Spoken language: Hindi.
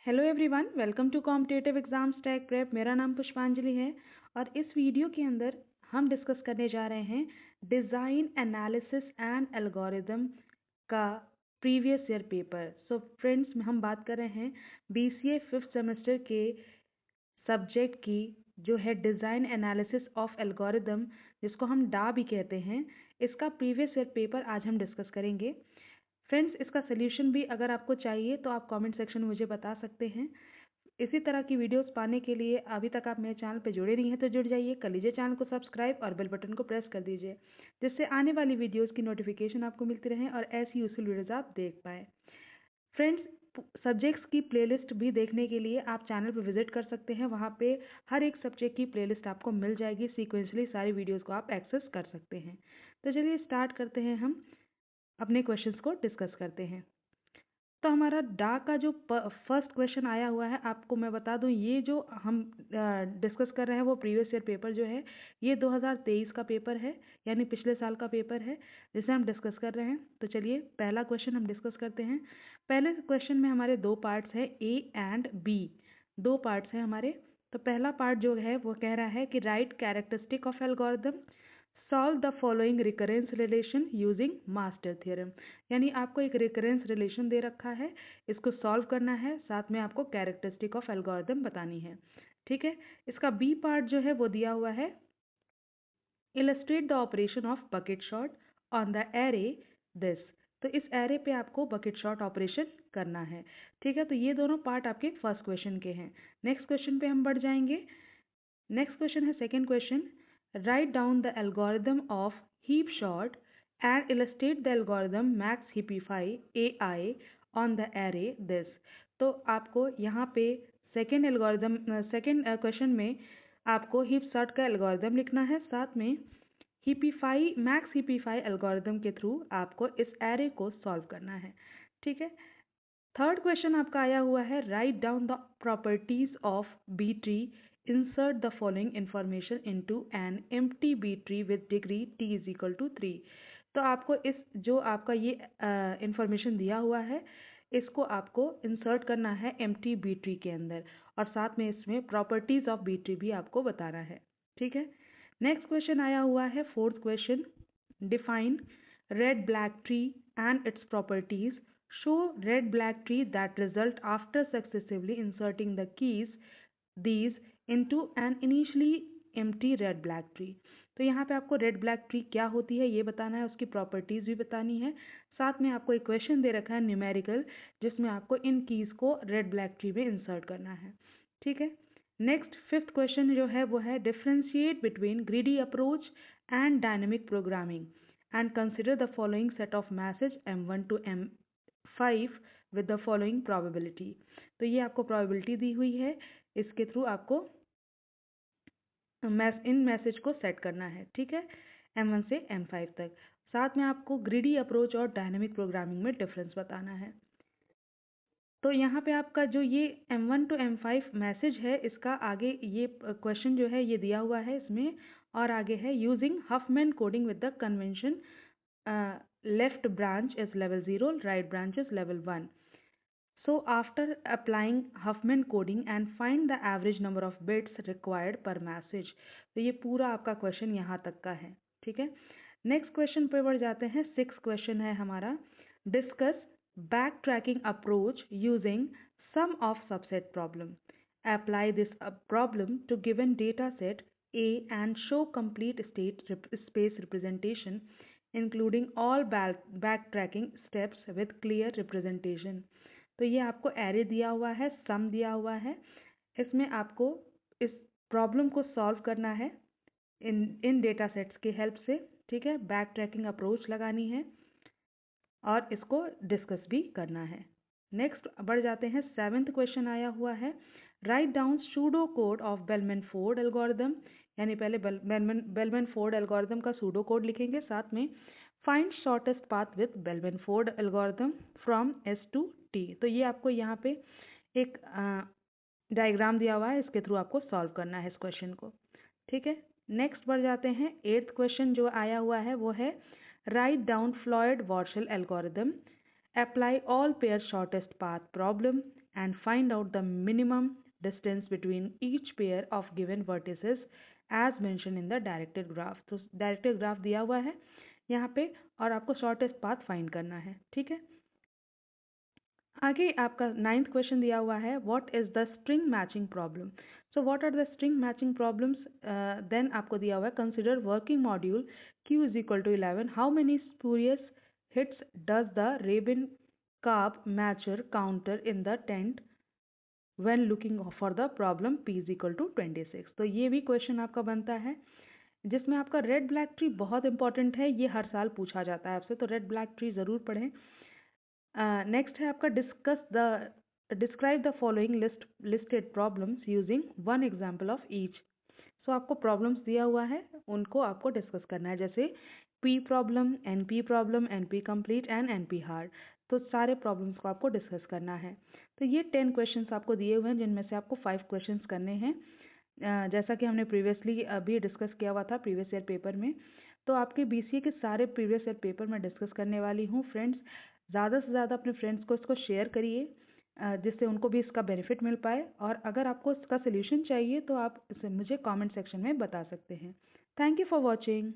Hello everyone, welcome to competitive exams tech prep. मेरा नाम पुष्पांजलि है और इस वीडियो के अंदर हम डिस्कस करने जा रहे हैं डिज़ाइन एनालिसिस एंड एल्गोरिदम का previous year paper. So friends, हम बात कर रहे हैं बीसीए फिफ्थ सेमेस्टर के सब्जेक्ट की जो है डिज़ाइन एनालिसिस ऑफ एल्गोरिदम, जिसको हम डा भी कहते हैं। इसका प्रीवियस ईयर पेपर आज हम डिस्कस करेंगे। फ्रेंड्स, इसका सोल्यूशन भी अगर आपको चाहिए तो आप कमेंट सेक्शन में मुझे बता सकते हैं। इसी तरह की वीडियोस पाने के लिए अभी तक आप मेरे चैनल पर जुड़े नहीं हैं तो जुड़ जाइए, कर लीजिए चैनल को सब्सक्राइब और बेल बटन को प्रेस कर दीजिए, जिससे आने वाली वीडियोस की नोटिफिकेशन आपको मिलती रहे और ऐसी यूजफुल वीडियोस आप देख पाए। फ्रेंड्स, सब्जेक्ट्स की प्लेलिस्ट भी देखने के लिए आप चैनल पर विजिट कर सकते हैं। वहाँ पे हर एक सब्जेक्ट की प्लेलिस्ट आपको मिल जाएगी। सीक्वेंसली सारी वीडियोस को आप एक्सेस कर सकते हैं। तो चलिए स्टार्ट करते हैं, हम अपने क्वेश्चंस को डिस्कस करते हैं। तो हमारा डा का जो फर्स्ट क्वेश्चन आया हुआ है, आपको मैं बता दूं, ये जो हम डिस्कस कर रहे हैं वो प्रीवियस ईयर पेपर जो है ये 2023 का पेपर है, यानी पिछले साल का पेपर है जिसे हम डिस्कस कर रहे हैं। तो चलिए पहला क्वेश्चन हम डिस्कस करते हैं। पहले क्वेश्चन में हमारे दो पार्ट्स हैं, ए एंड बी, दो पार्ट्स हैं हमारे। तो पहला पार्ट जो है वो कह रहा है कि right characteristic of algorithm, solve the following recurrence relation using master theorem. यानी आपको एक रिकरेंस रिलेशन दे रखा है, इसको सॉल्व करना है, साथ में आपको कैरेक्टरिस्टिक ऑफ एल्गोरिदम बतानी है। ठीक है। इसका बी पार्ट जो है वो दिया हुआ है, illustrate the operation of bucket shot on the array this. तो इस एरे पे आपको बकेट शॉट ऑपरेशन करना है। ठीक है। तो ये दोनों पार्ट आपके फर्स्ट क्वेश्चन के हैं। नेक्स्ट क्वेश्चन पे हम बढ़ जाएंगे। नेक्स्ट क्वेश्चन है second question, write down the algorithm of heap sort and illustrate the algorithm max heapify AI on the array this. तो आपको यहाँ पे सेकेंड क्वेश्चन में आपको हीप शॉट का एल्गोरिदम लिखना है, साथ में हिपीफाई मैक्स हिपीफाई एल्गोरिदम के थ्रू आपको इस एरे को सॉल्व करना है। ठीक है। थर्ड क्वेश्चन आपका आया हुआ है, write down the properties of B tree, insert the following information into an empty B tree with degree t is equal to 3। तो आपको इस जो आपका ये इंफॉर्मेशन दिया हुआ है, इसको आपको इंसर्ट करना है एम्प्टी बी ट्री के अंदर, और साथ में इसमें प्रॉपर्टीज ऑफ बी ट्री भी आपको बताना है। ठीक है। नेक्स्ट क्वेश्चन आया हुआ है fourth question, define red black tree and its properties, show red black tree that result after successively inserting the keys these into an initially empty red black tree। तो यहाँ पे आपको रेड ब्लैक ट्री क्या होती है ये बताना है, उसकी प्रॉपर्टीज भी बतानी है, साथ में आपको एक क्वेश्चन दे रखा है न्यूमेरिकल, जिसमें आपको इन कीज को रेड ब्लैक ट्री में इंसर्ट करना है। ठीक है। नेक्स्ट फिफ्थ क्वेश्चन जो है वो है, differentiate between greedy approach and dynamic programming and consider the following set of message M1 to M5 with the following probability. तो ये आपको प्रोबेबिलिटी दी हुई है, इसके थ्रू आपको इन मैसेज को सेट करना है। ठीक है। M1 से M5 तक, साथ में आपको ग्रीडी अप्रोच और डायनेमिक प्रोग्रामिंग में डिफरेंस बताना है। तो यहाँ पे आपका जो ये M1 to M5 मैसेज है, इसका आगे ये क्वेश्चन जो है ये दिया हुआ है इसमें, और आगे है using Huffman coding with the convention left branch is level 0, right branch is level 1। So after applying Huffman coding and find the average number of bits required per message। तो ये पूरा आपका क्वेश्चन यहाँ तक का है। ठीक है। नेक्स्ट क्वेश्चन पे बढ़ जाते हैं। सिक्स क्वेश्चन है हमारा, discuss back tracking approach using sum of subset problem, apply this problem to given data set A and show complete state space representation including all backtracking steps with clear representation। तो ये आपको एरे दिया हुआ है, सम दिया हुआ है, इसमें आपको इस प्रॉब्लम को सॉल्व करना है इन डेटा सेट्स की हेल्प से। ठीक है। बैक ट्रैकिंग अप्रोच लगानी है और इसको डिस्कस भी करना है। नेक्स्ट बढ़ जाते हैं। सेवेंथ क्वेश्चन आया हुआ है, write down pseudo code of bellman Ford algorithm. यानी पहले बेलमैन फोर्ड एल्गोरिदम का सूडो कोड लिखेंगे, साथ में find shortest path with bellman Ford algorithm from S to T। तो ये आपको यहाँ पे एक डायग्राम दिया हुआ है, इसके थ्रू आपको सॉल्व करना है इस क्वेश्चन को। ठीक है। नेक्स्ट बढ़ जाते हैं। एट्थ क्वेश्चन जो आया हुआ है वो है, write down Floyd Warshall algorithm, apply all pair shortest path problem and find out the minimum distance between each pair of given vertices as mentioned in the directed graph. तो डायरेक्टेड ग्राफ दिया हुआ है यहाँ पे और आपको शॉर्टेस्ट पाथ फाइंड करना है, ठीक है। आगे आपका 9th क्वेश्चन दिया हुआ है, what is the string matching problem. So what are the string matching problems. Then आपको दिया हुआ है, consider working module Q is equal to 11, how many spurious hits does the Rabin Karp matcher counter in the text when looking for the problem P is equal to 26। तो ये भी क्वेश्चन आपका बनता है जिसमें आपका रेड ब्लैक ट्री बहुत इंपॉर्टेंट है, ये हर साल पूछा जाता है आपसे, तो रेड ब्लैक ट्री ज़रूर पढ़ें। नेक्स्ट है आपका describe the following listed problems using one example of each. So आपको प्रॉब्लम्स दिया हुआ है, उनको आपको डिस्कस करना है, जैसे P problem, NP complete and NP hard. तो सारे प्रॉब्लम्स को आपको डिस्कस करना है। तो ये 10 क्वेश्चंस आपको दिए हुए हैं जिनमें से आपको 5 क्वेश्चंस करने हैं, जैसा कि हमने प्रीवियसली अभी डिस्कस किया हुआ था प्रीवियस ईयर पेपर में। तो आपके BCA के सारे प्रीवियस ईयर पेपर में डिस्कस करने वाली हूँ फ्रेंड्स। ज़्यादा से ज़्यादा अपने फ्रेंड्स को इसको शेयर करिए जिससे उनको भी इसका बेनिफिट मिल पाए, और अगर आपको इसका सोल्यूशन चाहिए तो आप इसे मुझे कमेंट सेक्शन में बता सकते हैं। Thank you for watching.